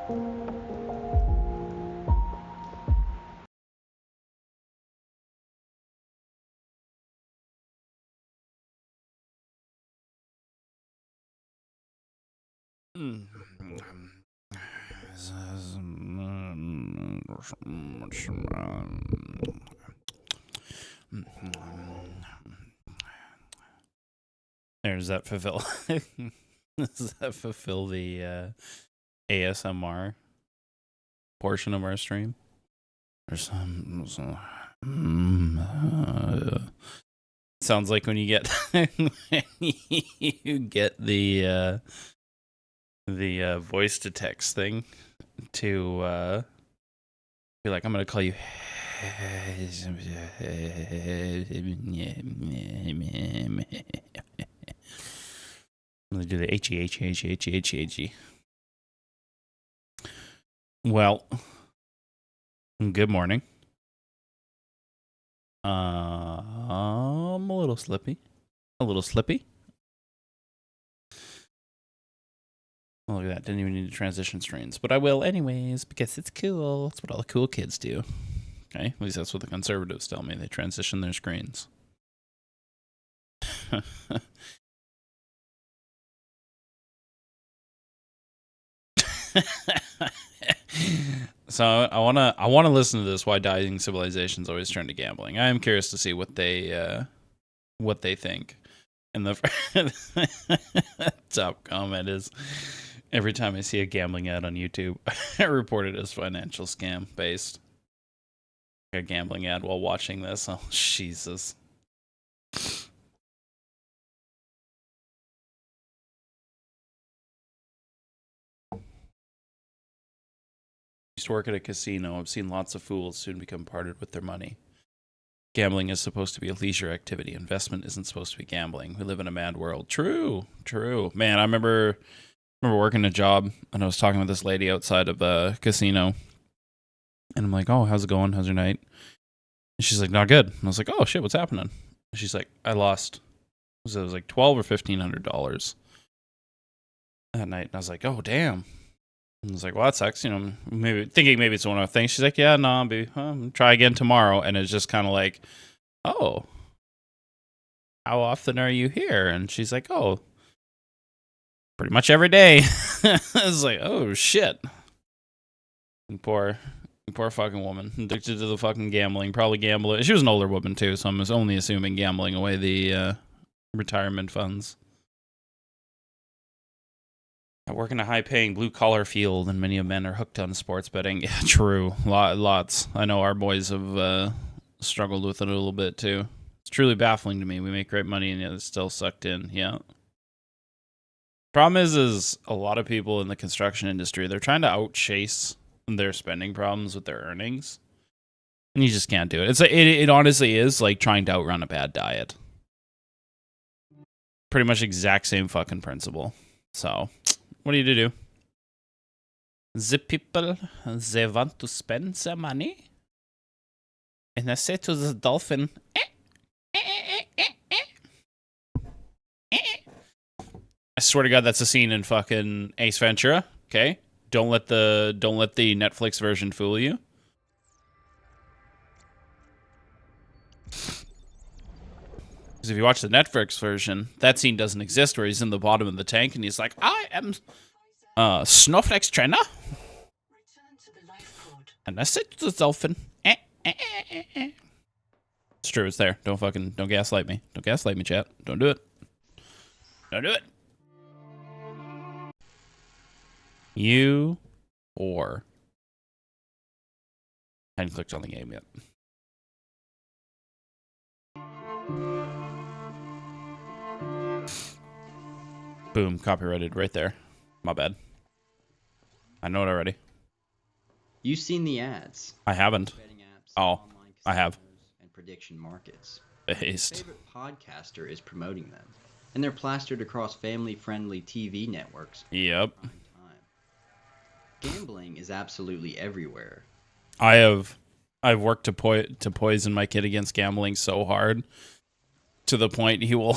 Does that fulfill? Does that fulfill the ASMR portion of our stream? Or sounds like when you get you get the voice to text thing to be like, I'm gonna call you. I'm gonna do the H-E-H-E-H-E-H-E-H-E. Well, good morning. I'm a little slippy. A little slippy. Oh, look at that. Didn't even need to transition screens. But I will anyways, because it's cool. That's what all the cool kids do. Okay? At least that's what the conservatives tell me. They transition their screens. So I wanna listen to this. Why dying civilizations always turn to gambling. I am curious to see what they think. And the top comment is, every time I see a gambling ad on YouTube, I report it as financial scam based. A gambling ad while watching this. Oh Jesus. Used to work at a casino. I've seen lots of fools soon become parted with their money. Gambling is supposed to be a leisure activity. Investment isn't supposed to be gambling. We live in a mad world. True. Man, I remember working a job, and I was talking with this lady outside of a casino. And I'm like, oh, how's it going? How's your night? And she's like, not good. And I was like, oh, shit, what's happening? And she's like, I lost. It was like $1,200 or $1,500 that night. And I was like, oh, damn. And I was like, well, that sucks. You know, maybe it's one of the things. She's like, yeah, no, I'll try again tomorrow. And it's just kind of like, oh, how often are you here? And she's like, oh, pretty much every day. I was like, oh, shit. Poor fucking woman. Addicted to the fucking gambling. Probably gambling. She was an older woman, too, so I'm only assuming gambling away the retirement funds. I work in a high-paying blue-collar field, and many of men are hooked on sports betting. Yeah, true. Lots. I know our boys have struggled with it a little bit, too. It's truly baffling to me. We make great money, and yet it's still sucked in. Yeah. Problem is a lot of people in the construction industry, they're trying to outchase their spending problems with their earnings. And you just can't do it. It honestly is like trying to outrun a bad diet. Pretty much exact same fucking principle. So, what are you to do? The people, they want to spend their money. And I say to the dolphin, I swear to God, that's a scene in fucking Ace Ventura. Okay? Don't let the Netflix version fool you. Because if you watch the Netflix version, that scene doesn't exist where he's in the bottom of the tank and he's like, I am Snowflake's trainer. And I said to the dolphin, It's true, it's there. Don't gaslight me. Don't gaslight me, chat. Don't do it. Don't do it. You or hadn't clicked on the game yet. Boom, copyrighted right there. My bad. I know it already. You've seen the ads. I haven't. Oh, I have. And prediction markets. Based. Your favorite podcaster is promoting them, and they're plastered across family-friendly TV networks. Yep. Gambling is absolutely everywhere. I've worked to poison my kid against gambling so hard, to the point he'll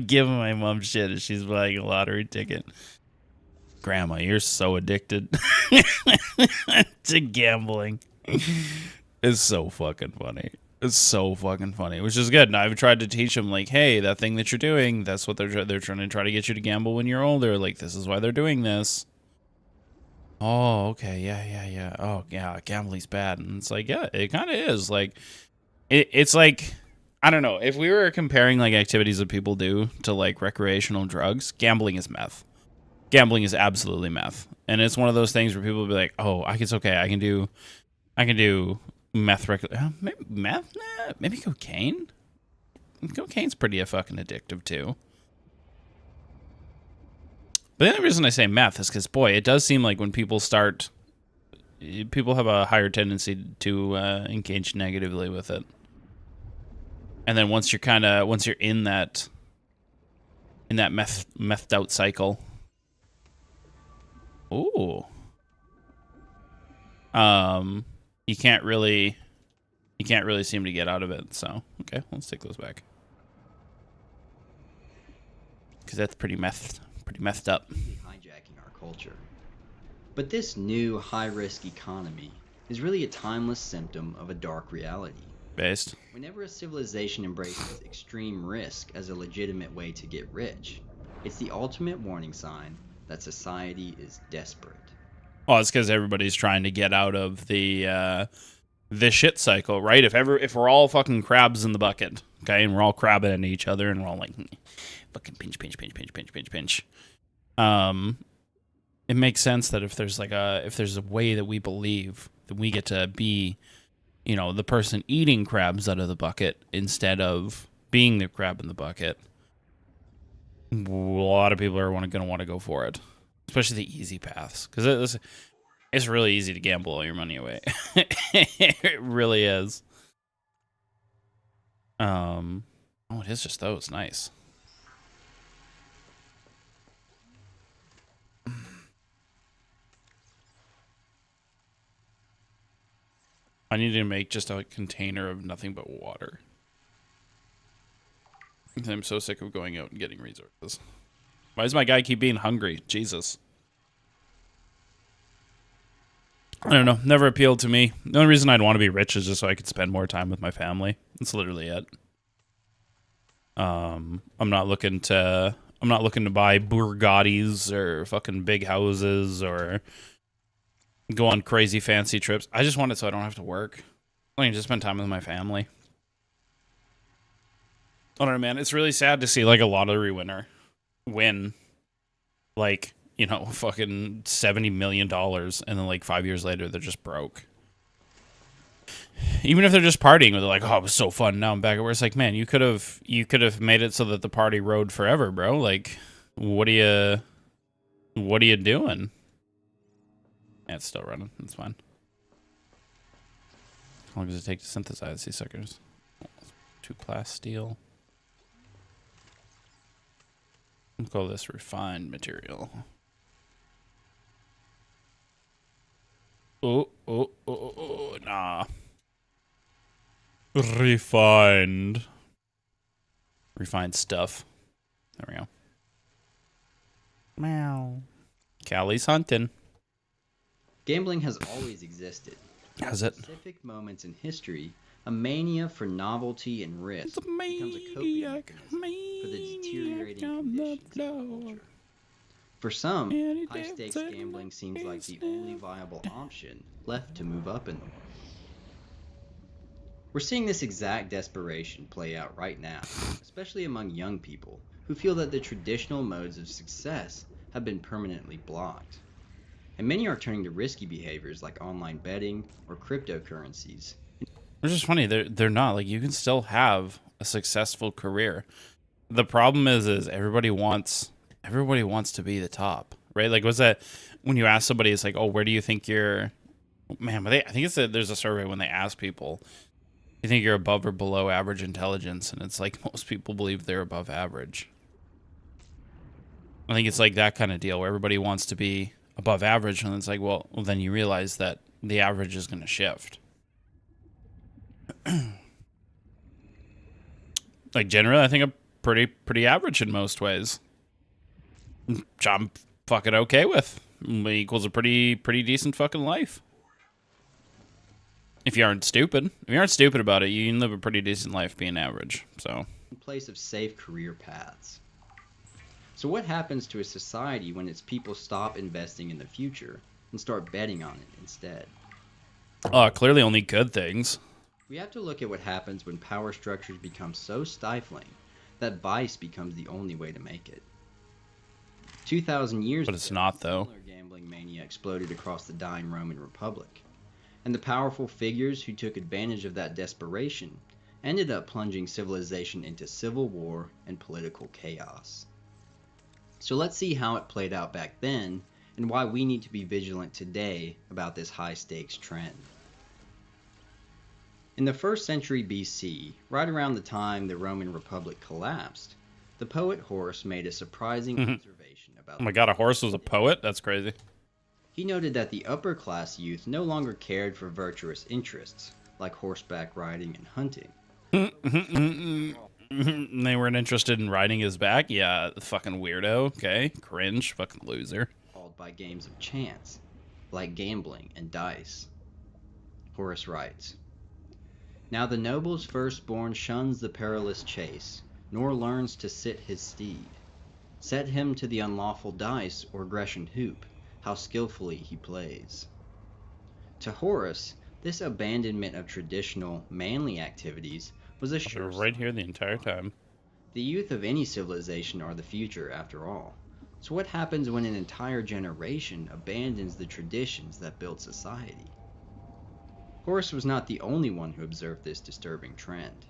give my mom shit if she's buying a lottery ticket. Grandma, you're so addicted to gambling. It's so fucking funny. It's so fucking funny, which is good. And I've tried to teach them, like, hey, that thing that you're doing, that's what they're trying to get you to gamble when you're older. Like, this is why they're doing this. Oh, okay, yeah. Oh, yeah, gambling's bad. And it's like, yeah, it kind of is. Like, it's like, I don't know. If we were comparing, like, activities that people do to, like, recreational drugs, gambling is meth. Gambling is absolutely meth. And it's one of those things where people will be like, oh, it's okay. I can do meth. Maybe meth? Nah, maybe cocaine? Cocaine's pretty fucking addictive, too. But the only reason I say meth is because, boy, it does seem like when people have a higher tendency to engage negatively with it. And then once you're in that methed out cycle. Ooh. You can't really seem to get out of it. So, okay, let's take those back. Because that's pretty methed up. Hijacking our culture. But this new high-risk economy is really a timeless symptom of a dark reality. Based. Whenever a civilization embraces extreme risk as a legitimate way to get rich, it's the ultimate warning sign that society is desperate. Oh, it's because everybody's trying to get out of the shit cycle, right? If we're all fucking crabs in the bucket, okay, and we're all crabbing into each other, and we're all like, fucking pinch. It makes sense that if there's a way that we believe that we get to be, you know, the person eating crabs out of the bucket instead of being the crab in the bucket, a lot of people are going to want to go for it, especially the easy paths, because it's really easy to gamble all your money away. It really is. Oh, it is just those. Nice. I need to make just a container of nothing but water. I'm so sick of going out and getting resources. Why does my guy keep being hungry? Jesus. I don't know. Never appealed to me. The only reason I'd want to be rich is just so I could spend more time with my family. That's literally it. I'm not looking to buy Bugattis or fucking big houses or go on crazy fancy trips. I just want it so I don't have to work. I can just spend time with my family. I don't know, man. It's really sad to see like a lottery winner win, like, you know, fucking $70 million, and then like 5 years later they're just broke. Even if they're just partying, they're like, "Oh, it was so fun. Now I'm back at work." It's like, man, you could have made it so that the party rode forever, bro. Like, what are you doing? Yeah, it's still running. That's fine. How long does it take to synthesize these suckers? 2-class steel. We'll call this refined material. Oh, nah. Refined stuff. There we go. Meow. Callie's hunting. Gambling has always existed. Has it? At specific moments in history, a mania for novelty and risk becomes a coping mechanism for the deteriorating conditions of our culture. For some, high-stakes gambling seems like the only viable option left to move up in the world. We're seeing this exact desperation play out right now, especially among young people who feel that the traditional modes of success have been permanently blocked. And many are turning to risky behaviors like online betting or cryptocurrencies. Which is funny, they're not. Like, you can still have a successful career. The problem is everybody wants to be the top, right? Like, what's that when you ask somebody, it's like, oh, where do you think you're, man, but I think there's a survey when they ask people, you think you're above or below average intelligence? And it's like most people believe they're above average. I think it's like that kind of deal where everybody wants to be above average, and it's like, well, then you realize that the average is going to shift. Like, generally, I think I'm pretty average in most ways. I'm fucking okay with. Equals a pretty decent fucking life. If you aren't stupid. If you aren't stupid about it, you can live a pretty decent life being average. So, in place of safe career paths. So what happens to a society when its people stop investing in the future and start betting on it instead? clearly only good things. We have to look at what happens when power structures become so stifling that vice becomes the only way to make it. 2,000 years But it's ago, not, though. similar gambling mania exploded across the dying Roman Republic, and the powerful figures who took advantage of that desperation ended up plunging civilization into civil war and political chaos. So let's see how it played out back then and why we need to be vigilant today about this high-stakes trend. In the 1st century BC, right around the time the Roman Republic collapsed, the poet Horace made a surprising observation about Oh my god, a horse was a poet? That's crazy. He noted that the upper-class youth no longer cared for virtuous interests, like horseback riding and hunting. They weren't interested in riding his back? Yeah, fucking weirdo. Okay, cringe. Fucking loser. Called by games of chance, like gambling and dice. Horace writes, "Now the noble's firstborn shuns the perilous chase, nor learns to sit his steed. Set him to the unlawful dice or Grecian hoop, how skillfully he plays." To Horace, this abandonment of traditional, manly activities was a sure Right here sign. the entire time. The youth of any civilization are the future, after all. So what happens when an entire generation abandons the traditions that built society? Horace was not the only one who observed this disturbing trend.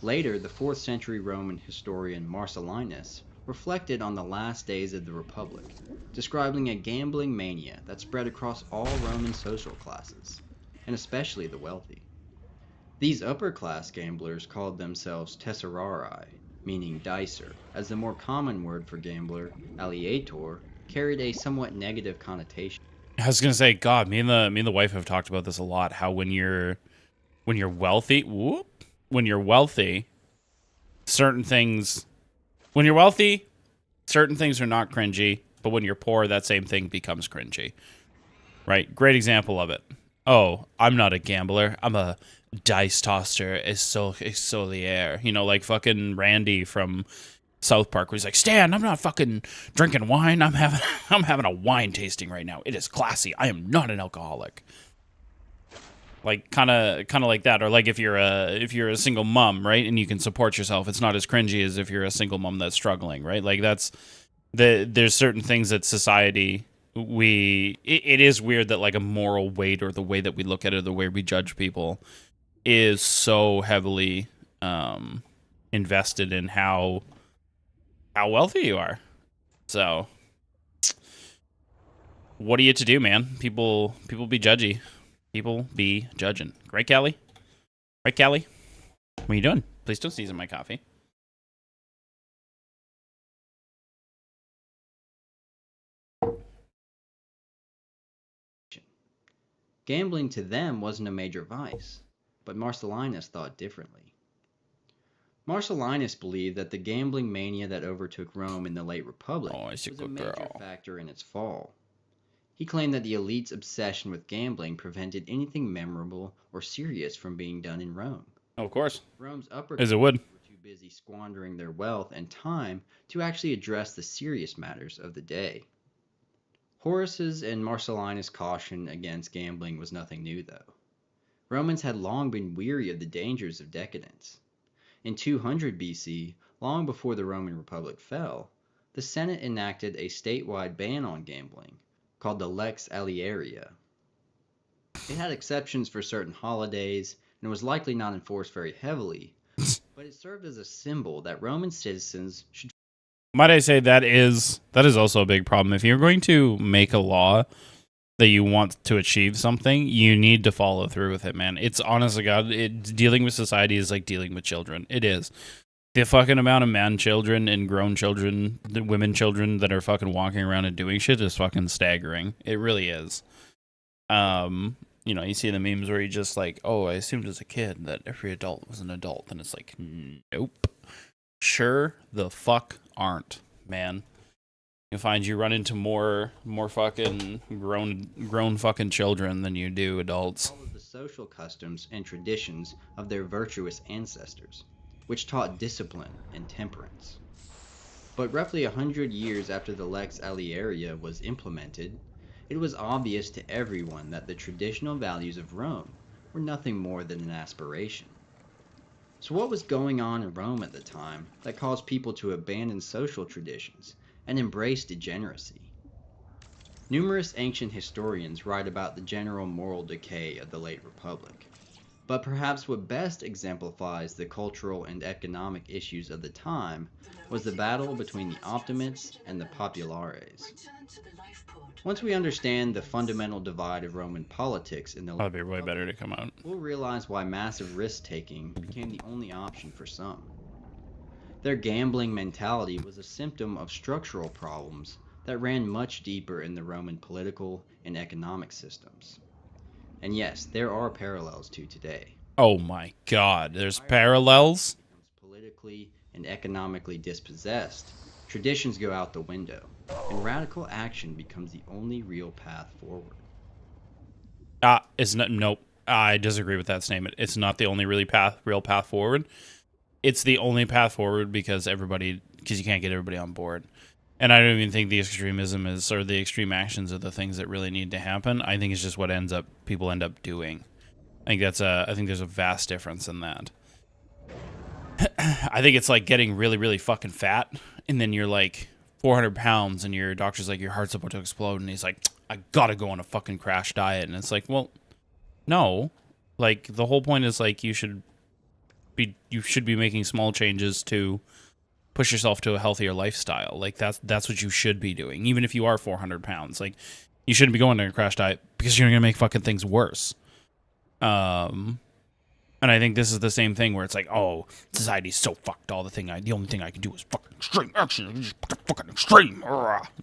Later, the 4th century Roman historian Marcellinus reflected on the last days of the Republic, describing a gambling mania that spread across all Roman social classes, and especially the wealthy. These upper-class gamblers called themselves tesserari, meaning dicer, as the more common word for gambler, alliator, carried a somewhat negative connotation. I was gonna say, God, me and the wife have talked about this a lot. How when you're wealthy, when you're wealthy, certain things certain things are not cringy, but when you're poor, that same thing becomes cringy. Right? Great example of it. Oh, I'm not a gambler. I'm a dice tosser, solier. You know, like fucking Randy from South Park, where he's like, Stan, I'm not fucking drinking wine. I'm having a wine tasting right now. It is classy. I am not an alcoholic. Like kind of like that. Or like if you're a single mom, right, and you can support yourself, it's not as cringy as if you're a single mom that's struggling, right? Like there's certain things that society it is weird that like a moral weight or the way that we look at it, the way we judge people is so heavily invested in how wealthy you are. So what are you to do, man? People be judgy. People be judging. Right, Callie? Right, Callie? What are you doing? Please don't season my coffee. Gambling to them wasn't a major vice, but Marcellinus thought differently. Marcellinus believed that the gambling mania that overtook Rome in the late Republic was a major factor in its fall. He claimed that the elite's obsession with gambling prevented anything memorable or serious from being done in Rome. Oh, of course. Rome's upper As it would. were too busy squandering their wealth and time to actually address the serious matters of the day. Horace's and Marcellinus' caution against gambling was nothing new, though. Romans had long been weary of the dangers of decadence. In 200 BC, long before the Roman Republic fell, the Senate enacted a statewide ban on gambling, called the Lex Alieria. It had exceptions for certain holidays, and was likely not enforced very heavily, but it served as a symbol that Roman citizens should... Might I say that is also a big problem. If you're going to make a law that you want to achieve something, you need to follow through with it, man. It's honest to God, dealing with society is like dealing with children. It is. The fucking amount of man children and grown children, the women children that are fucking walking around and doing shit is fucking staggering. It really is. You know, you see the memes where you just like, oh, I assumed as a kid that every adult was an adult, and it's like, nope. Sure the fuck aren't, man. You'll find you run into more fucking grown fucking children than you do adults. All of the social customs and traditions of their virtuous ancestors, which taught discipline and temperance. But roughly 100 years after the Lex Alieria was implemented, it was obvious to everyone that the traditional values of Rome were nothing more than an aspiration. So what was going on in Rome at the time that caused people to abandon social traditions and embrace degeneracy? Numerous ancient historians write about the general moral decay of the late Republic, but perhaps what best exemplifies the cultural and economic issues of the time was the battle between the Optimates and the Populares. Once we understand the fundamental divide of Roman politics in the late That'd be way better to come out. we'll realize why massive risk-taking became the only option for some. Their gambling mentality was a symptom of structural problems that ran much deeper in the Roman political and economic systems. And yes, there are parallels to today. Oh my god, there's parallels? Becomes politically and economically dispossessed, traditions go out the window, and radical action becomes the only real path forward. It's not. Nope. I disagree with that statement. It's not the only real path forward. It's the only path forward because you can't get everybody on board. And I don't even think the extremism is, or the extreme actions are the things that really need to happen. I think it's just what people end up doing. I think there's a vast difference in that. I think it's like getting really, really fucking fat, and then you're like 400 pounds, and your doctor's like, your heart's about to explode, and he's like, I gotta go on a fucking crash diet. And it's like, well, no. Like, the whole point is, like, you should be making small changes to push yourself to a healthier lifestyle. Like, that's what you should be doing, even if you are 400 pounds. Like, you shouldn't be going on a crash diet because you're gonna make fucking things worse. And I think this is the same thing where it's like, oh, society's so fucked. The only thing I can do is fucking extreme action. Just fucking extreme.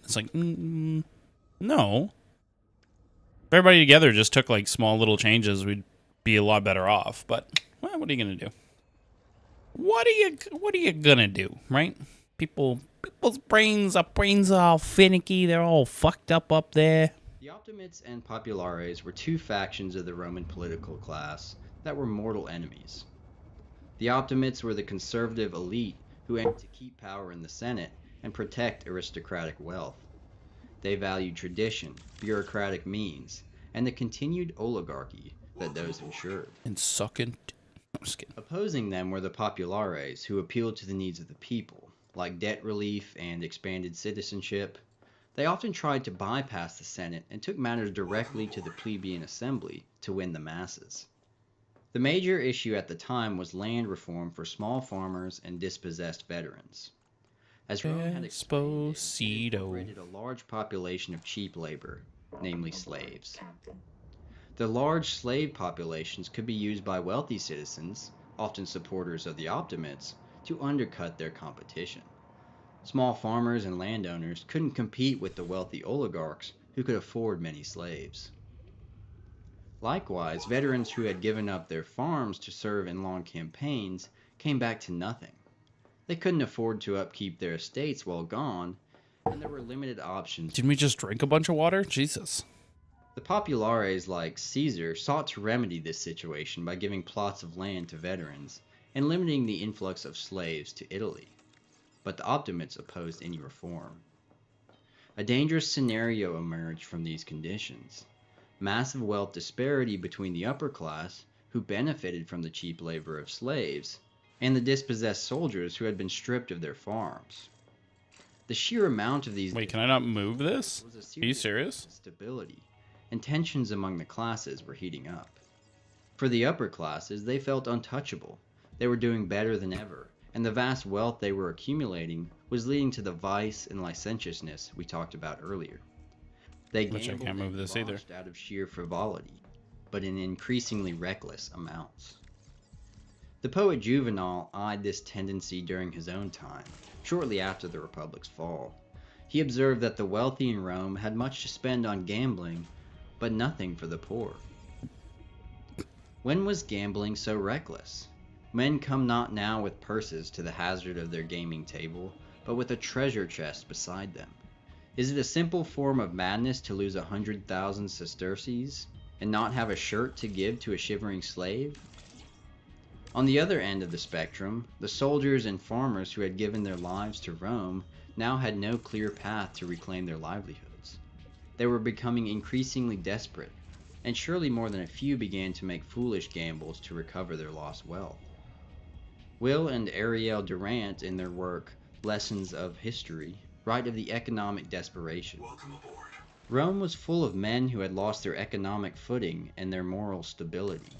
It's like, no. If everybody together just took like small little changes, we'd be a lot better off. But well, what are you gonna do? What are you gonna do, right? People's brains are all finicky. They're all fucked up there. The Optimates and Populares were two factions of the Roman political class that were mortal enemies. The Optimates were the conservative elite who aimed to keep power in the Senate and protect aristocratic wealth. They valued tradition, bureaucratic means, and the continued oligarchy that those ensured. And sucking. I'm just kidding. Opposing them were the Populares, who appealed to the needs of the people, like debt relief and expanded citizenship. They often tried to bypass the Senate and took matters directly to the plebeian assembly to win the masses. The major issue at the time was land reform for small farmers and dispossessed veterans. As Rome had expanded, it incorporated a large population of cheap labor, namely slaves. The large slave populations could be used by wealthy citizens, often supporters of the Optimates, to undercut their competition. Small farmers and landowners couldn't compete with the wealthy oligarchs who could afford many slaves. Likewise, veterans who had given up their farms to serve in long campaigns came back to nothing. They couldn't afford to upkeep their estates while gone, and there were limited options. Didn't we just drink a bunch of water? Jesus. The Populares, like Caesar, sought to remedy this situation by giving plots of land to veterans and limiting the influx of slaves to Italy. But the Optimates opposed any reform. A dangerous scenario emerged from these conditions. Massive wealth disparity between the upper class, who benefited from the cheap labor of slaves, and the dispossessed soldiers who had been stripped of their farms. The sheer amount of these... Wait, can I not move this? Are you serious? Stability, and tensions among the classes were heating up. For the upper classes, they felt untouchable. They were doing better than ever, and the vast wealth they were accumulating was leading to the vice and licentiousness we talked about earlier. They gambled and debauched out of sheer frivolity, but in increasingly reckless amounts. The poet Juvenal eyed this tendency during his own time, shortly after the Republic's fall. He observed that the wealthy in Rome had much to spend on gambling, but nothing for the poor. When was gambling so reckless? Men come not now with purses to the hazard of their gaming table, but with a treasure chest beside them. Is it a simple form of madness to lose 100,000 sesterces and not have a shirt to give to a shivering slave? On the other end of the spectrum, the soldiers and farmers who had given their lives to Rome now had no clear path to reclaim their livelihoods. They were becoming increasingly desperate, and surely more than a few began to make foolish gambles to recover their lost wealth. Will and Ariel Durant, in their work Lessons of History, write of the economic desperation. Welcome aboard. Rome was full of men who had lost their economic footing and their moral stability.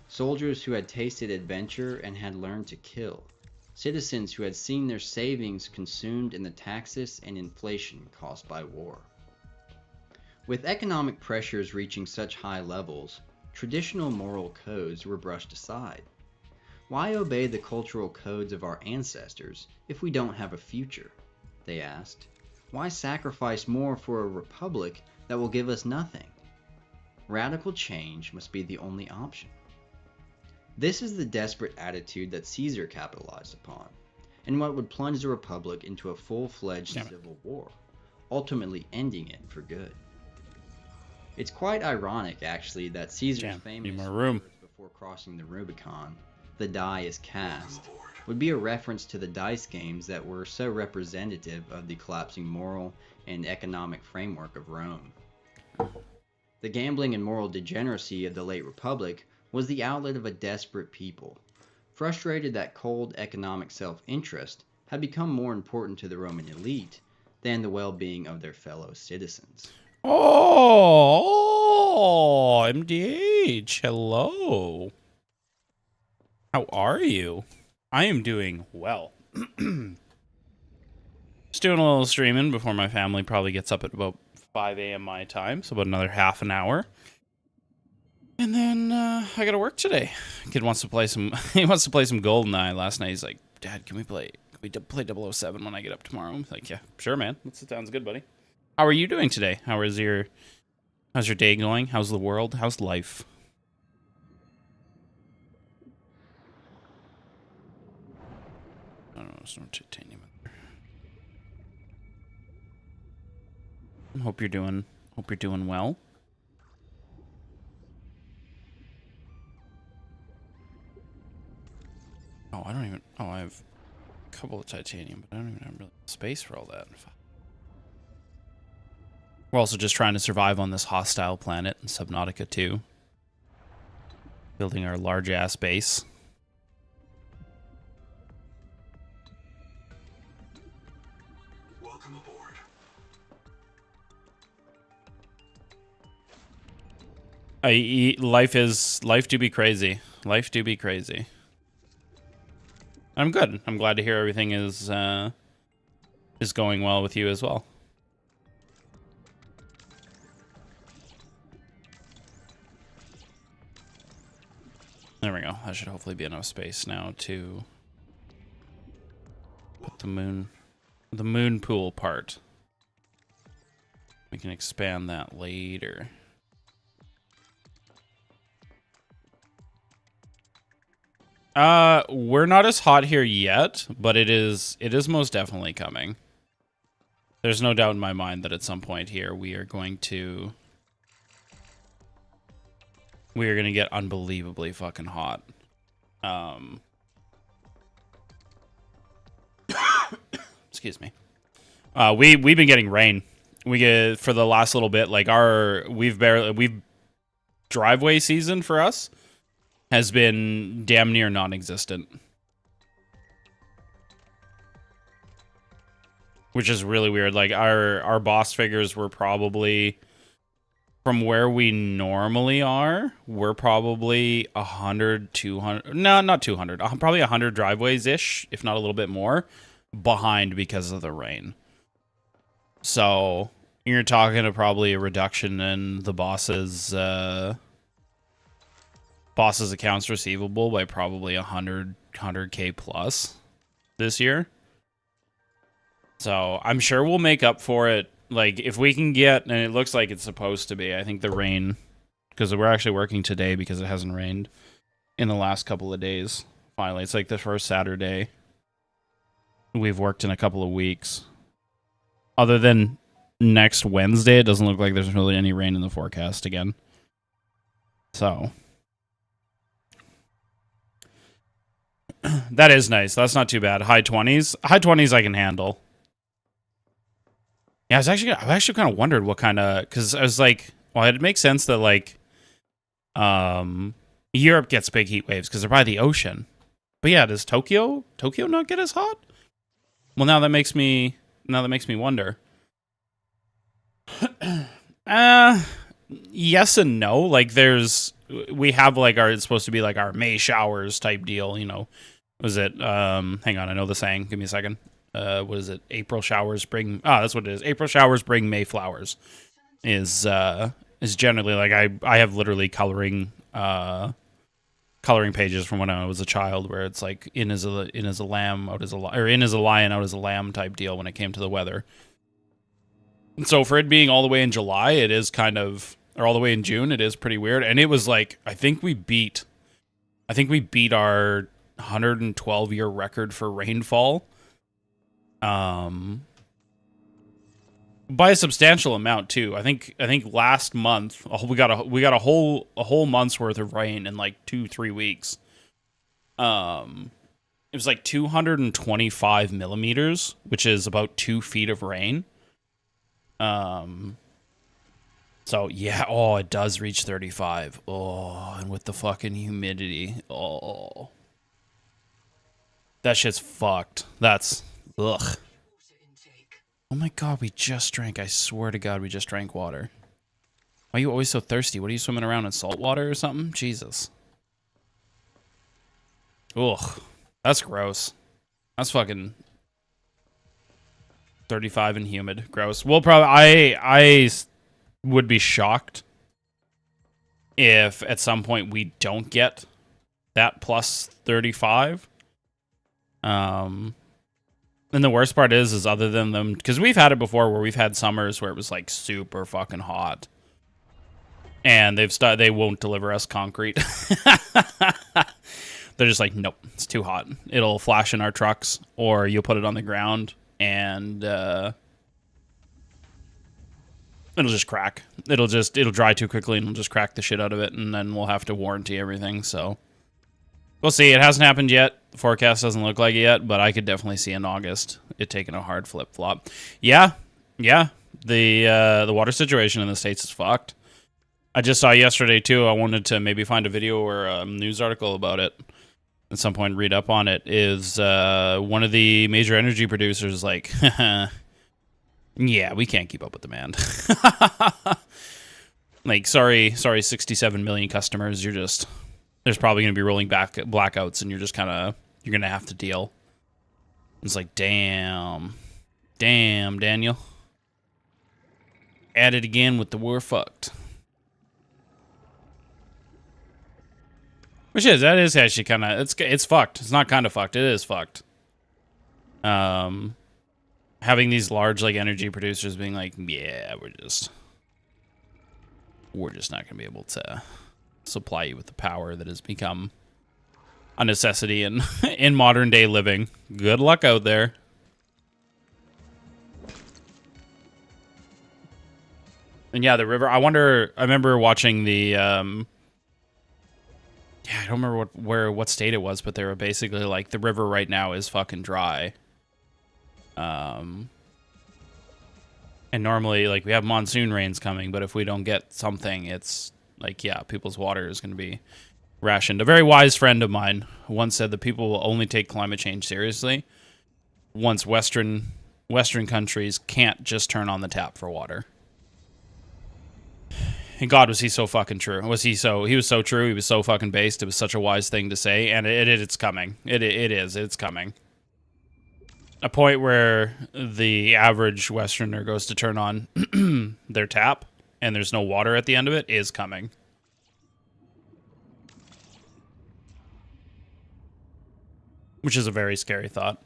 Soldiers who had tasted adventure and had learned to kill. Citizens who had seen their savings consumed in the taxes and inflation caused by war. With economic pressures reaching such high levels, traditional moral codes were brushed aside. Why obey the cultural codes of our ancestors if we don't have a future? They asked. Why sacrifice more for a republic that will give us nothing? Radical change must be the only option. This is the desperate attitude that Caesar capitalized upon, and what would plunge the republic into a full-fledged civil war, ultimately ending it for good. It's quite ironic, actually, that Caesar's famous words before crossing the Rubicon, "The die is cast," would be a reference to the dice games that were so representative of the collapsing moral and economic framework of Rome. The gambling and moral degeneracy of the late Republic was the outlet of a desperate people, frustrated that cold economic self-interest had become more important to the Roman elite than the well-being of their fellow citizens. Oh, MDH, hello. How are you? I am doing well. Just doing a little streaming before my family probably gets up at about 5 a.m. my time, so about another half an hour. And then I gotta work today. Kid wants to play some. He wants to play some GoldenEye. Last night he's like, "Dad, can we play 007 when I get up tomorrow?" I'm like, "Yeah, sure, man. That sounds good, buddy." How are you doing today? How's your day going? How's the world? How's life? I don't know. There's no titanium in there. Hope you're doing well. Oh, I have a couple of titanium, but I don't even have really space for all that. We're also just trying to survive on this hostile planet in Subnautica 2. Building our large-ass base. Welcome aboard. Life do be crazy. Life do be crazy. I'm good. I'm glad to hear everything is going well with you as well. There we go. That should hopefully be enough space now to put the moon pool part. We can expand that later. We're not as hot here yet, but it is most definitely coming. There's no doubt in my mind that at some point here we are going to get unbelievably fucking hot. Excuse me. We've been getting rain. We get for the last little bit, like we've driveway season for us has been damn near non-existent. Which is really weird. Like our boss figures were probably, from where we normally are, we're probably 100, 200, no, not 200, probably 100 driveways-ish, if not a little bit more, behind because of the rain. So you're talking to probably a reduction in the boss's accounts receivable by probably 100K plus this year. So I'm sure we'll make up for it. Like, if we can get, and it looks like it's supposed to be, I think the rain, because we're actually working today because it hasn't rained in the last couple of days. Finally, it's like the first Saturday we've worked in a couple of weeks. Other than next Wednesday, it doesn't look like there's really any rain in the forecast again. So that is nice. That's not too bad. High 20s. High 20s I can handle. Yeah, I've actually kind of wondered what kind of, because I was like, well, it makes sense that like Europe gets big heat waves because they're by the ocean. But yeah, does Tokyo not get as hot? Well, now that makes me wonder. Yes and no. Like we have like it's supposed to be like our May showers type deal, you know. Was it hang on, I know the saying. Give me a second. What is it? April showers bring that's what it is. April showers bring May flowers. Is generally like I have literally coloring pages from when I was a child where it's like in as a lamb, out as a or in as a lion, out as a lamb type deal when it came to the weather. And so for it being all the way in July, it is kind of, or all the way in June, it is pretty weird. And it was like I think we beat our 112-year record for rainfall. By a substantial amount too. I think last month we got a whole month's worth of rain in like 2-3 weeks. It was like 225 millimeters, which is about 2 feet of rain. So yeah, it does reach 35. And with the fucking humidity, that shit's fucked. That's ugh. Oh my god, we just drank. I swear to god, we just drank water. Why are you always so thirsty? What are you swimming around in salt water or something? Jesus. Ugh. That's gross. That's fucking 35 and humid. Gross. We'll probably... I would be shocked if at some point we don't get that plus 35. And the worst part is other than them, because we've had it before where we've had summers where it was like super fucking hot, and they won't deliver us concrete. They're just like, nope, it's too hot. It'll flash in our trucks, or you'll put it on the ground and it'll just crack. It'll dry too quickly and it'll just crack the shit out of it, and then we'll have to warranty everything. So we'll see. It hasn't happened yet. The forecast doesn't look like it yet, but I could definitely see in August it taking a hard flip-flop. Yeah. The water situation in the States is fucked. I just saw yesterday, too, I wanted to maybe find a video or a news article about it at some point, read up on it, is one of the major energy producers like, yeah, we can't keep up with demand. Like, sorry, 67 million customers, there's probably going to be rolling back blackouts, and you're going to have to deal. It's like, damn, Daniel. At it again with the we're fucked. That is actually kind of, it's fucked. It's not kind of fucked. It is fucked. Having these large, like, energy producers being like, yeah, we're just not going to be able to supply you with the power that has become a necessity in modern day living. Good luck out there. And yeah, the river, I remember watching the, yeah, I don't remember what state it was, but they were basically like, the river right now is fucking dry. And normally, like, we have monsoon rains coming, but if we don't get something, it's like, yeah, people's water is going to be rationed. A very wise friend of mine once said that people will only take climate change seriously once Western countries can't just turn on the tap for water. And God, was he so fucking true. He was so true. He was so fucking based. It was such a wise thing to say, and it's coming. It's coming. A point where the average Westerner goes to turn on their tap, and there's no water at the end of it, is coming. Which is a very scary thought.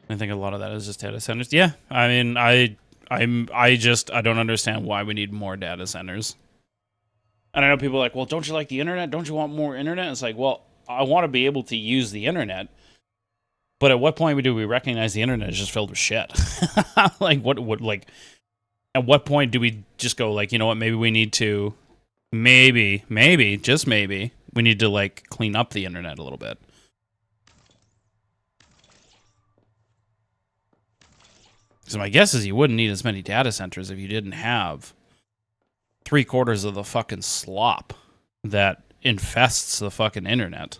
I think a lot of that is just data centers. Yeah, I mean, I don't understand why we need more data centers. And I know people are like, well, don't you like the internet? Don't you want more internet? It's like, well, I want to be able to use the internet. But at what point do we recognize the internet is just filled with shit? Like, like, at what point do we just go, like, you know what, maybe we need to, just maybe, we need to, like, clean up the internet a little bit. Because my guess is you wouldn't need as many data centers if you didn't have 3/4 of the fucking slop that infests the fucking internet.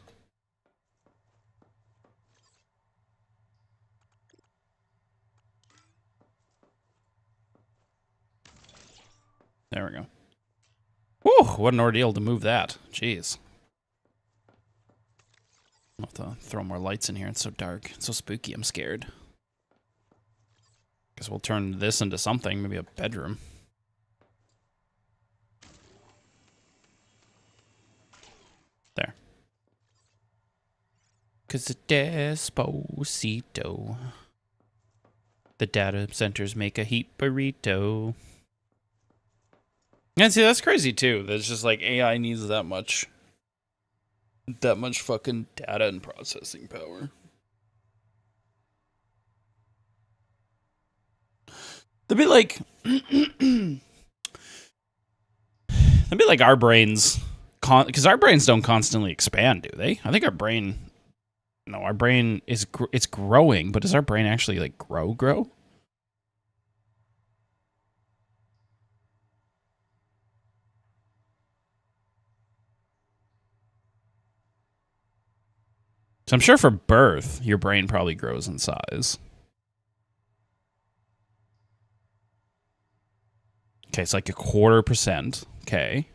There we go. Whew, what an ordeal to move that. Jeez. I'll have to throw more lights in here. It's so dark. It's so spooky. I'm scared. Guess we'll turn this into something. Maybe a bedroom. There. Cause the Desposito. The data centers make a heat burrito. And see, that's crazy too. That's just like AI needs that much fucking data and processing power. They'd be like, our brains, because our brains don't constantly expand, do they? I think our brain is it's growing, but does our brain actually like grow? So I'm sure for birth, your brain probably grows in size. Okay, it's like 1/4%. Okay.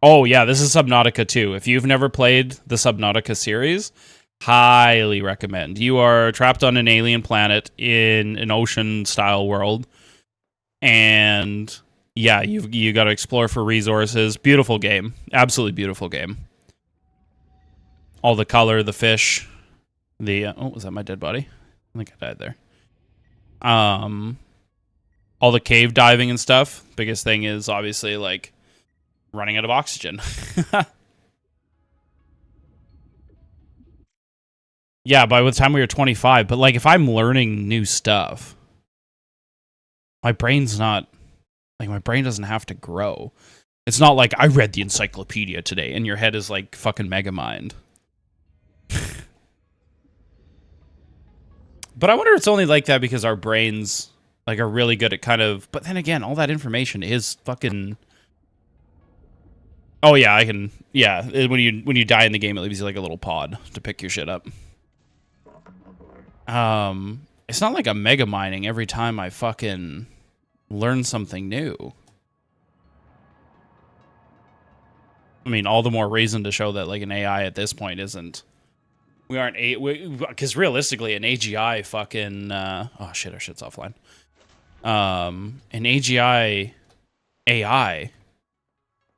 Oh, yeah, this is Subnautica too. If you've never played the Subnautica series, highly recommend. You are trapped on an alien planet in an ocean-style world. And, yeah, you got to explore for resources. Beautiful game. Absolutely beautiful game. All the color, the fish, the oh, was that my dead body? I think I died there. All the cave diving and stuff. Biggest thing is obviously like running out of oxygen. Yeah, by the time we were 25, but like if I'm learning new stuff, my brain's not like my brain doesn't have to grow. It's not like I read the encyclopedia today and your head is like fucking Megamind. But I wonder if it's only like that because our brains like are really good at kind of, but then again, all that information is fucking. Oh yeah, I can. Yeah, when you die in the game, it leaves you like a little pod to pick your shit up. It's not like I'm mega mining every time I fucking learn something new. I mean, all the more reason to show that like an AI at this point isn't. We aren't because realistically, an AGI fucking oh shit, our shit's offline. An AGI AI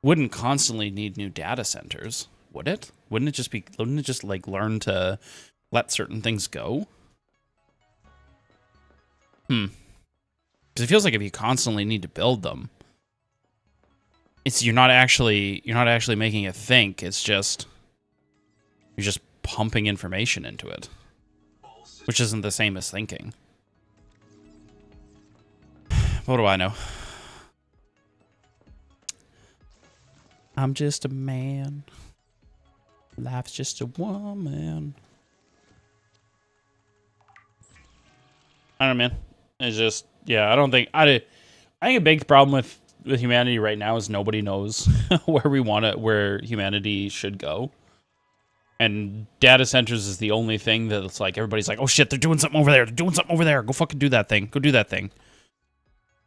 wouldn't constantly need new data centers, would it? Wouldn't it just like learn to let certain things go? Because it feels like if you constantly need to build them, you're not actually making it think. It's just you're just pumping information into it, which isn't the same as thinking. What do I know? I'm just a man. Life's just a woman. I don't know, man. It's just, yeah, I think a big problem with humanity right now is nobody knows where humanity should go. And data centers is the only thing that's like, everybody's like, oh shit, they're doing something over there. They're doing something over there. Go fucking do that thing. Go do that thing.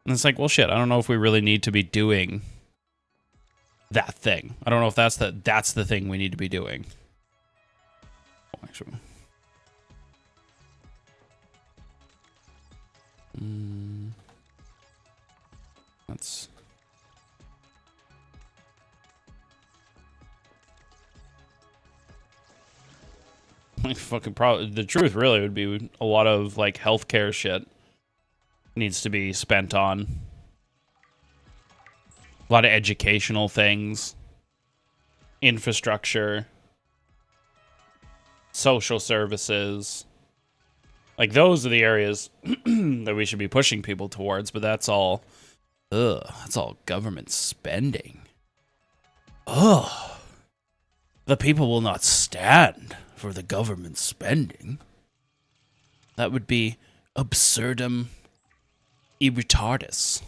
And it's like, well, shit, I don't know if we really need to be doing that thing. I don't know if that's the thing we need to be doing. Oh, actually. That's... like fucking probably the truth really would be a lot of like healthcare shit needs to be spent on a lot of educational things, infrastructure, social services. Like, those are the areas that we should be pushing people towards, but that's all, that's all government spending. Ugh. The people will not stand for the government spending. That would be absurdum irritardis.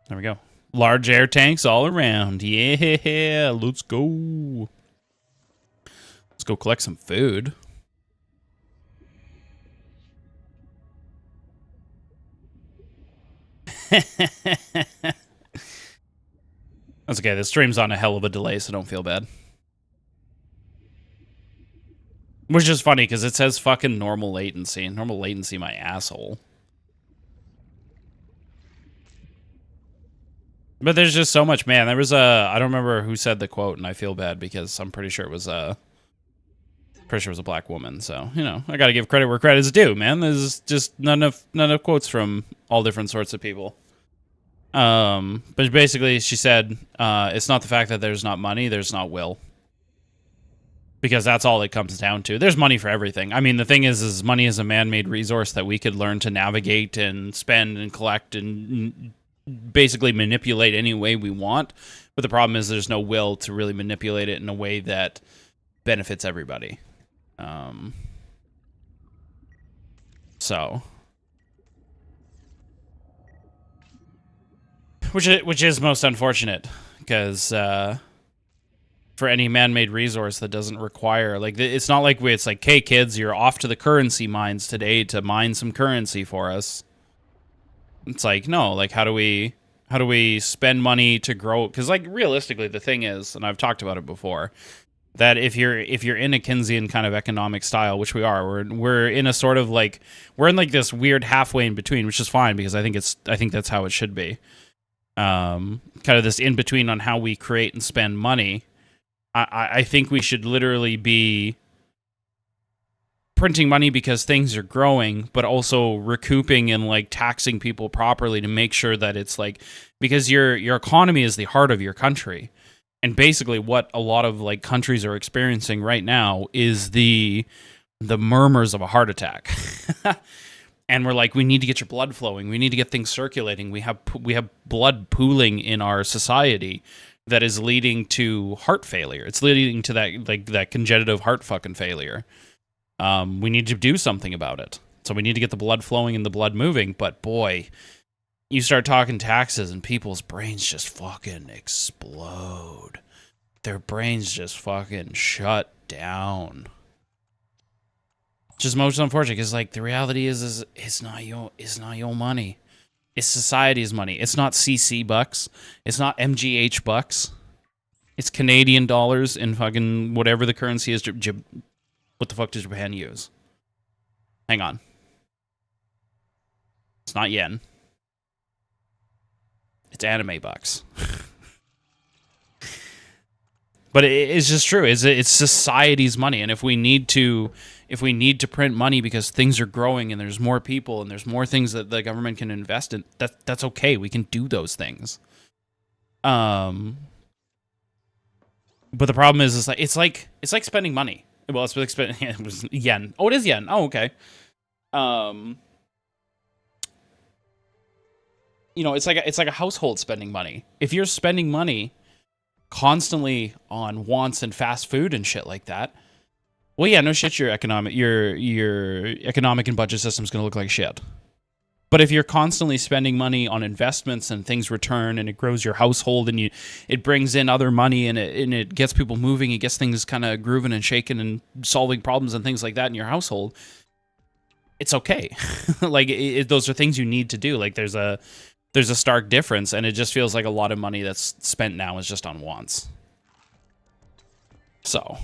There we go. Large air tanks all around. Yeah, let's go. Let's go collect some food. That's okay. This stream's on a hell of a delay, so don't feel bad. Which is funny, because it says fucking normal latency. Normal latency, my asshole. But there's just so much, man. There was a... I don't remember who said the quote, and I feel bad, because I'm pretty sure it was a... Pretty sure it was a black woman, so, you know, I gotta give credit where credit's due, man. There's just none of quotes from all different sorts of people. But basically, she said, it's not the fact that there's not money, there's not will. Because that's all it comes down to. There's money for everything. I mean, the thing is money is a man-made resource that we could learn to navigate and spend and collect and basically manipulate any way we want. But the problem is there's no will to really manipulate it in a way that benefits everybody. So... Which is most unfortunate, because for any man-made resource that doesn't require, like, it's not like it's like, hey kids, you're off to the currency mines today to mine some currency for us. It's like, no, like, how do we spend money to grow? Because, like, realistically, the thing is, and I've talked about it before, that if you're in a Keynesian kind of economic style, which we are, we're in a sort of like, we're in like this weird halfway in between, which is fine, because I think that's how it should be. Kind of this in between on how we create and spend money. I think we should literally be printing money because things are growing, but also recouping and like taxing people properly to make sure that it's like, because your economy is the heart of your country. And basically what a lot of like countries are experiencing right now is the murmurs of a heart attack. And we're like, we need to get your blood flowing. We need to get things circulating. We have blood pooling in our society that is leading to heart failure. It's leading to that congenital heart fucking failure. We need to do something about it. So we need to get the blood flowing and the blood moving. But boy, you start talking taxes and people's brains just fucking explode. Their brains just fucking shut down. Just most unfortunate, because like the reality is it's not your money. It's society's money. It's not CC bucks. It's not MGH bucks. It's Canadian dollars and fucking whatever the currency is. What the fuck does Japan use? Hang on. It's not yen. It's anime bucks. But it's just true. It's society's money, and if we need to print money because things are growing and there's more people and there's more things that the government can invest in, that's okay. We can do those things. But the problem is it's like spending money. Well, it's like spending it was yen. Oh, it is yen. Oh, okay. You know, it's like a household spending money. If you're spending money constantly on wants and fast food and shit like that, well, yeah, no shit, your economic and budget system's going to look like shit. But if you're constantly spending money on investments and things return and it grows your household and it brings in other money and it gets people moving, it gets things kind of grooving and shaking and solving problems and things like that in your household, it's okay. Like, those are things you need to do. Like, there's a stark difference, and it just feels like a lot of money that's spent now is just on wants. So...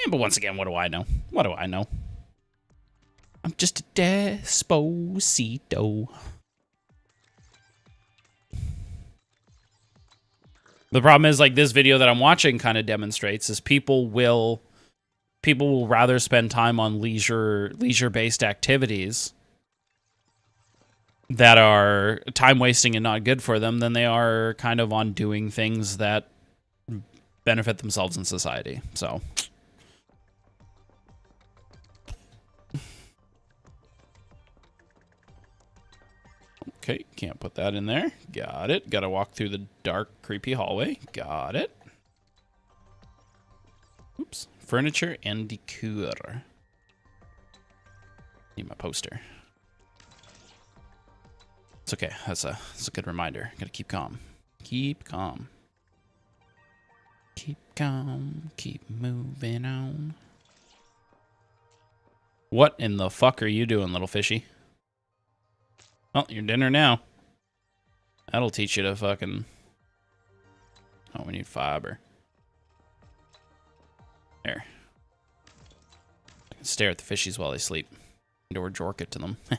but once again, what do I know? What do I know? I'm just a Desposito. The problem is, like, this video that I'm watching kind of demonstrates is people will rather spend time on leisure-based activities that are time wasting and not good for them than they are kind of on doing things that benefit themselves in society. So okay, can't put that in there. Got it. Gotta walk through the dark, creepy hallway. Got it. Oops. Furniture and decor. Need my poster. It's okay. That's a good reminder. Gotta keep calm. Keep calm. Keep calm. Keep moving on. What in the fuck are you doing, little fishy? Well, your dinner now. That'll teach you to fucking... Oh, we need fiber. There. I can stare at the fishies while they sleep. Or jork it to them. I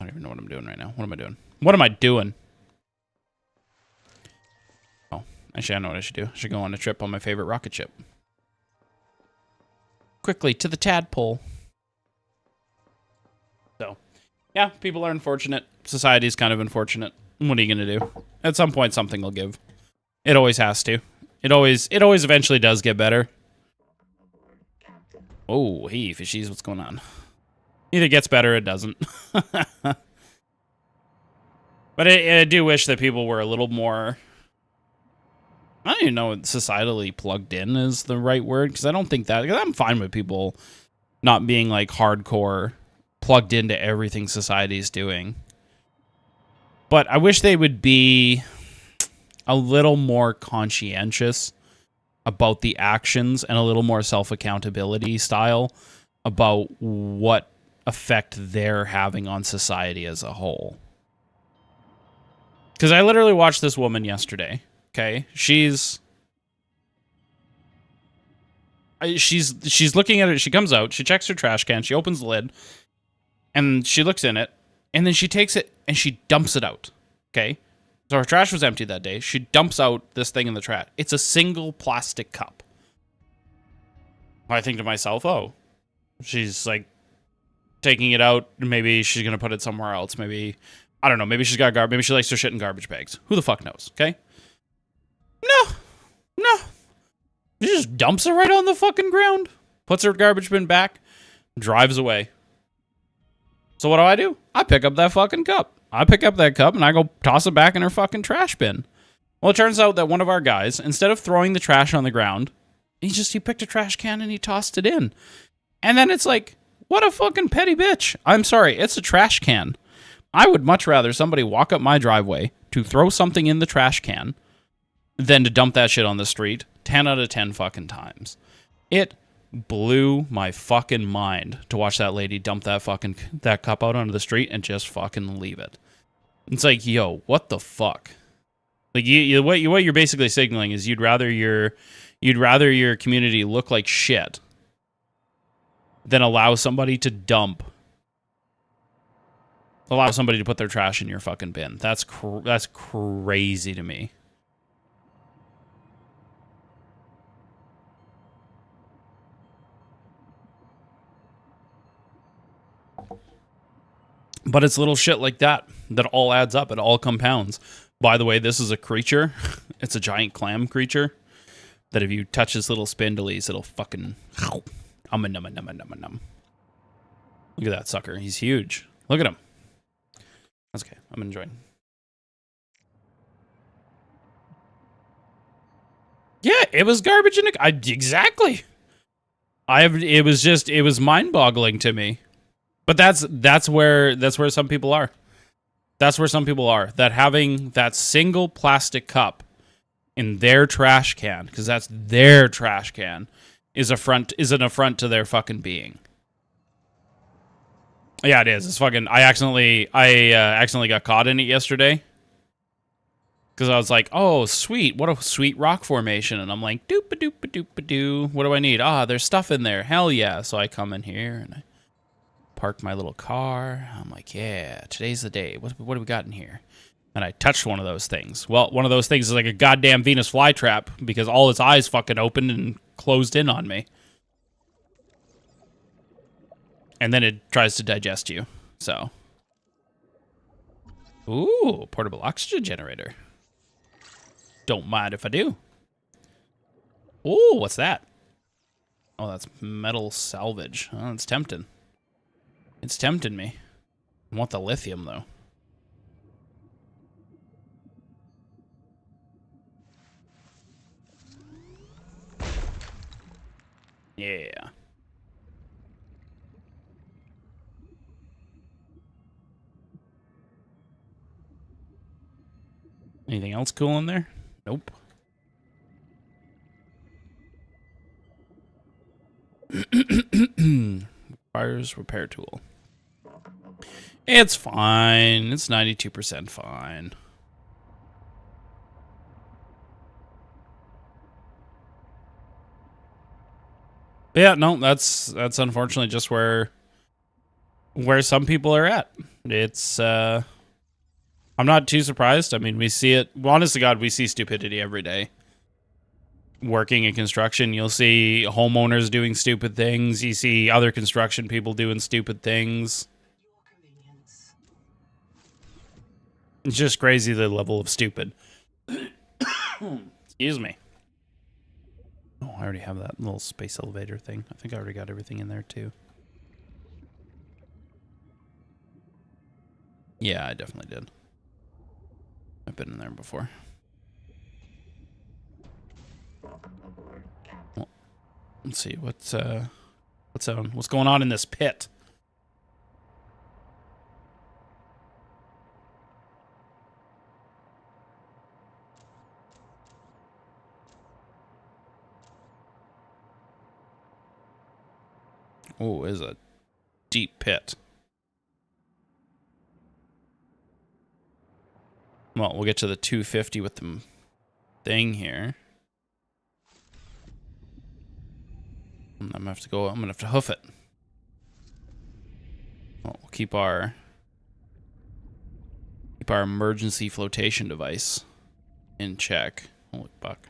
don't even know what I'm doing right now. What am I doing? What am I doing? Oh, actually, I know what I should do. I should go on a trip on my favorite rocket ship. Quickly, to the tadpole. So, yeah, people are unfortunate. Society's kind of unfortunate. What are you going to do? At some point, something will give. It always has to. It always eventually does get better. Oh, hey, fishies, what's going on? Either gets better or it doesn't. But I do wish that people were a little more... I don't even know if societally plugged in is the right word, because I don't think that... Because I'm fine with people not being, like, hardcore plugged into everything society's doing. But I wish they would be a little more conscientious about the actions and a little more self-accountability style about what effect they're having on society as a whole. Because I literally watched this woman yesterday, okay? She's looking at it, she comes out, she checks her trash can, she opens the lid, and she looks in it, and then she takes it and she dumps it out, okay? So her trash was empty that day. She dumps out this thing in the trash. It's a single plastic cup. I think to myself, oh, she's like taking it out. Maybe she's going to put it somewhere else. Maybe, I don't know. Maybe she's got garbage. Maybe she likes her shit in garbage bags. Who the fuck knows? Okay. No. She just dumps it right on the fucking ground. Puts her garbage bin back. Drives away. So what do? I pick up that fucking cup. I pick up that cup and I go toss it back in her fucking trash bin. Well, it turns out that one of our guys, instead of throwing the trash on the ground, he picked a trash can and he tossed it in. And then it's like, what a fucking petty bitch. I'm sorry, it's a trash can. I would much rather somebody walk up my driveway to throw something in the trash can than to dump that shit on the street 10 out of 10 fucking times. It blew my fucking mind to watch that lady dump that cup out onto the street and just fucking leave it. It's like, yo, what the fuck? Like, what you're basically signaling is you'd rather your community look like shit than allow somebody to put their trash in your fucking bin. That's crazy to me. But it's little shit like that all adds up. It all compounds. By the way, this is a creature. It's a giant clam creature that if you touch his little spindlies, it'll fucking... Look at that sucker. He's huge. Look at him. That's okay. I'm enjoying. Yeah, it was garbage in it. Exactly. It was mind-boggling to me. But that's where some people are. That's where some people are. That having that single plastic cup in their trash can, because that's their trash can, is an affront to their fucking being. Yeah, it is. It's fucking. I accidentally got caught in it yesterday. Because I was like, oh, sweet. What a sweet rock formation. And I'm like, doop-a-doop-a-doop-a-doo. What do I need? There's stuff in there. Hell yeah. So I come in here and I park my little car. I'm like, yeah, today's the day. What do we got in here? And I touched one of those things. Well, one of those things is like a goddamn Venus flytrap because all its eyes fucking opened and closed in on me. And then it tries to digest you. So. Ooh, portable oxygen generator. Don't mind if I do. Ooh, what's that? Oh, that's metal salvage. Oh, it's tempting. It's tempting me. I want the lithium, though. Yeah. Anything else cool in there? Nope. Requires repair tool. It's fine. It's 92% fine. But yeah, no, that's unfortunately just where some people are at. It's I'm not too surprised. I mean, we see it. Honest to God, we see stupidity every day. Working in construction, you'll see homeowners doing stupid things. You see other construction people doing stupid things. It's just crazy the level of stupid. Excuse me. Oh, I already have that little space elevator thing. I think I already got everything in there too. Yeah, I definitely did. I've been in there before. Well, let's see what's going on in this pit. Oh, it is a deep pit. Well, we'll get to the 250 with the thing here. I'm gonna have to go. I'm gonna have to hoof it. Well, we'll keep our emergency flotation device in check. Holy fuck.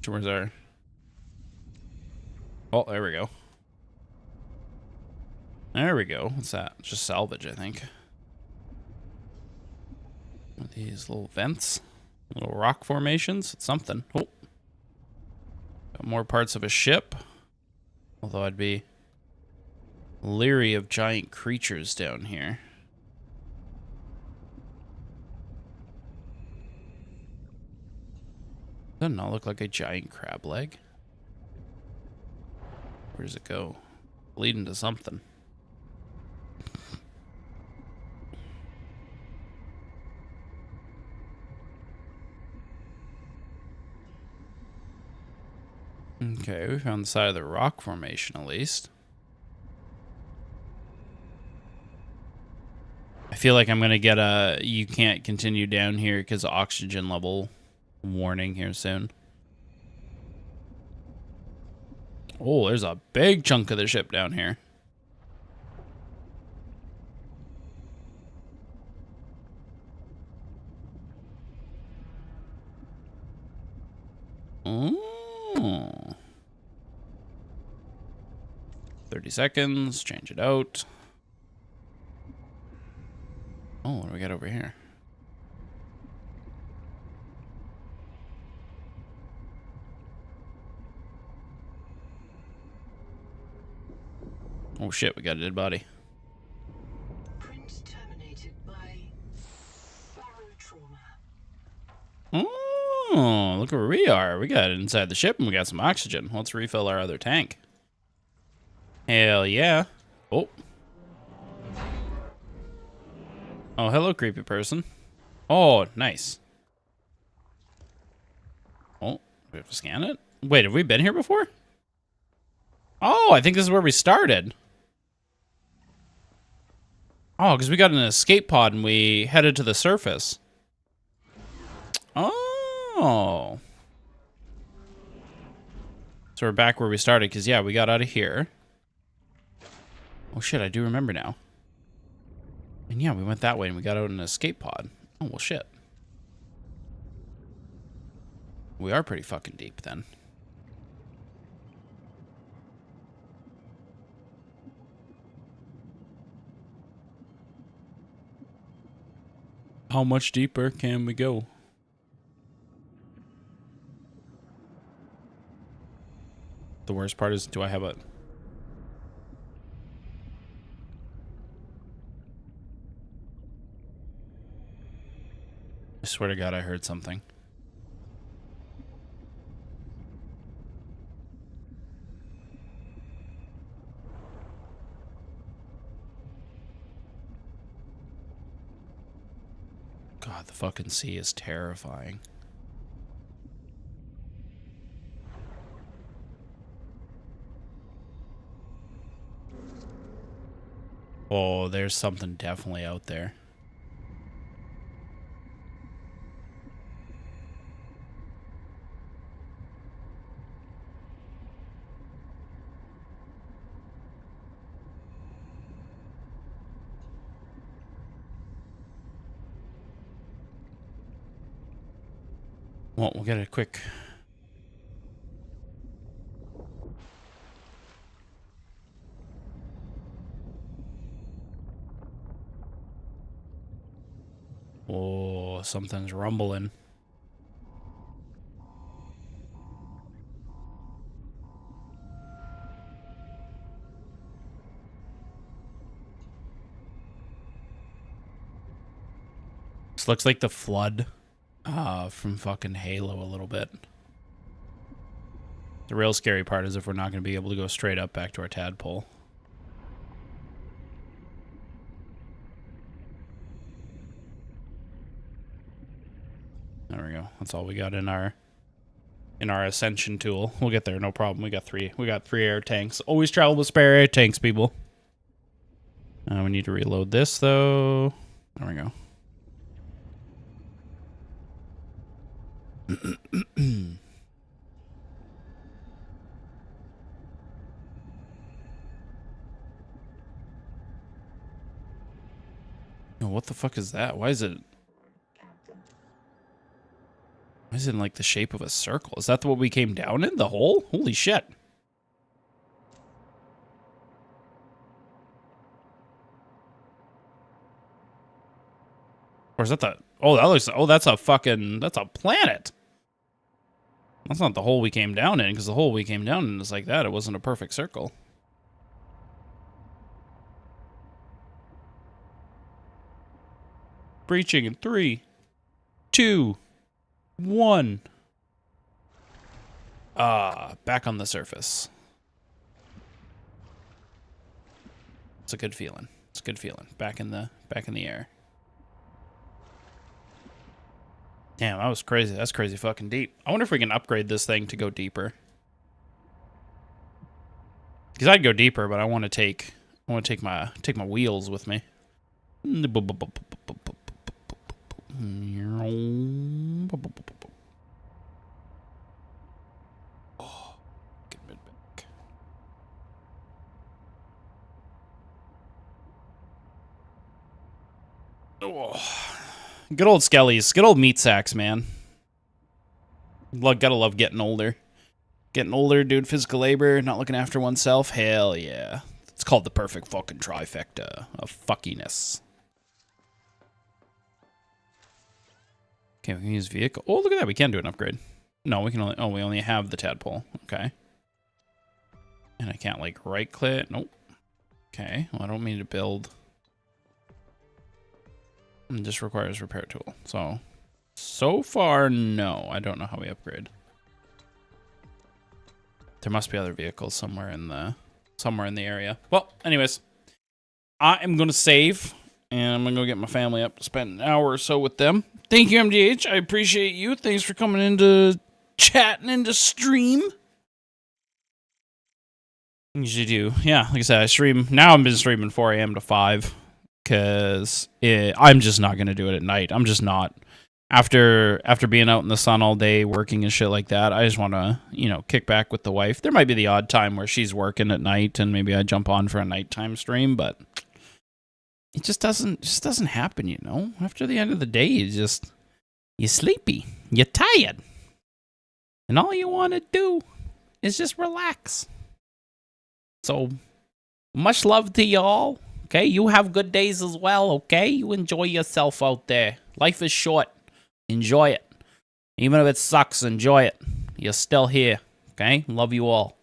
Where's our... Oh, there we go. There we go. What's that? Just salvage, I think. These little vents. Little rock formations. It's something. Oh. Got more parts of a ship. Although I'd be leery of giant creatures down here. Doesn't that look like a giant crab leg? Where does it go? Leading to something. Okay, we found the side of the rock formation at least. I feel like I'm gonna get a you can't continue down here because of oxygen level warning here soon. Oh, there's a big chunk of the ship down here. Oh. 30 seconds, change it out. Oh, what do we got over here? Oh shit, we got a dead body. Print terminated by barotrauma. Oh, look where we are. We got it inside the ship and we got some oxygen. Let's refill our other tank. Hell yeah. Oh. Oh, hello, creepy person. Oh, nice. Oh, we have to scan it? Wait, have we been here before? Oh, I think this is where we started. Oh, because we got an escape pod and we headed to the surface. Oh. So we're back where we started, because, yeah, we got out of here. Oh, shit, I do remember now. And, yeah, we went that way and we got out in an escape pod. Oh, well, shit. We are pretty fucking deep, then. How much deeper can we go? The worst part is, do I have a... I swear to God, I heard something. God, the fucking sea is terrifying. Oh, there's something definitely out there. Well, we'll get a quick... Oh, something's rumbling. This looks like the flood from fucking Halo a little bit. The real scary part is if we're not going to be able to go straight up back to our tadpole. There we go. That's all we got in our ascension tool. We'll get there, no problem. We got three air tanks. Always travel with spare air tanks, people. We need to reload this though. There we go. Oh, what the fuck is that? Why is it in like the shape of a circle? Is that what we came down in? The hole? Holy shit. Or is that the... Oh, that looks... Oh, that's a fucking... That's a planet. That's not the hole we came down in, because the hole we came down in is like that. It wasn't a perfect circle. Breaching in 3, 2, 1. Back on the surface. It's a good feeling. It's a good feeling. Back in the air. Damn, that was crazy. That's crazy fucking deep. I wonder if we can upgrade this thing to go deeper. Because I'd go deeper, but I want to take my wheels with me. Oh, get mid back. Oh. Good old skellies. Good old meat sacks, man. Gotta love getting older. Getting older, doing physical labor, not looking after oneself. Hell yeah. It's called the perfect fucking trifecta of fuckiness. Okay, we can use vehicle. Oh, look at that. We can do an upgrade. No, we can only... Oh, we only have the tadpole. Okay. And I can't, like, right-click. Nope. Okay. Well, I don't mean to build... It just requires repair tool. So far, no. I don't know how we upgrade. There must be other vehicles somewhere in the area. Well, anyways, I am gonna save, and I'm gonna go get my family up to spend an hour or so with them. Thank you, MDH. I appreciate you. Thanks for coming into chat and into stream. I usually do. Yeah, like I said, I stream. Now I've been streaming 4 a.m. to 5. Because I'm just not going to do it at night. I'm just not. After being out in the sun all day, working and shit like that, I just want to, you know, kick back with the wife. There might be the odd time where she's working at night and maybe I jump on for a nighttime stream, but it just doesn't happen, you know? After the end of the day, you're sleepy. You're tired. And all you want to do is just relax. So, much love to y'all. Okay, you have good days as well, okay? You enjoy yourself out there. Life is short. Enjoy it. Even if it sucks, enjoy it. You're still here, okay? Love you all.